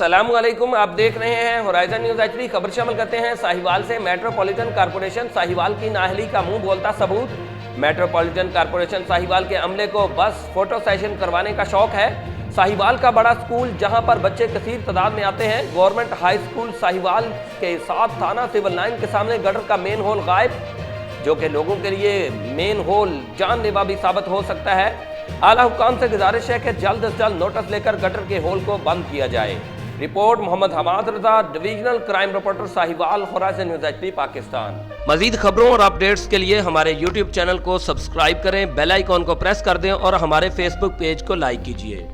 अस्सलाम वालेकुम, आप देख रहे हैं होराइजन न्यूज़ HD। खबर शामिल करते हैं साहिवाल से। मेट्रोपॉलिटन कॉरपोरेशन साहिवाल की नाअहली का मुंह बोलता सबूत। मेट्रोपॉलिटन कॉरपोरेशन साहिवाल के अमले को बस फोटो सेशन करवाने का शौक है। साहिवाल का बड़ा स्कूल जहां पर बच्चे कसीर तादाद में आते हैं। गवर्नमेंट हाई स्कूल साहिवाल के साथ थाना सिविल लाइन के सामने गटर का मेन होल गायब, जो कि लोगों के लिए मेन होल जानलेवा भी साबित हो सकता है। आला हुकाम से गुजारिश है कि जल्द से जल्द नोटिस लेकर गटर के होल को बंद किया जाए। Report Mohammad Hammad Raza, divisional crime reporter Sahiwal, Horizon News HD Pakistan. मजीद खबरों और अपडेट्स के लिए हमारे YouTube चैनल को सब्सक्राइब करें, बेल आइकॉन को प्रेस कर दें और हमारे Facebook पेज को लाइक कीजिए।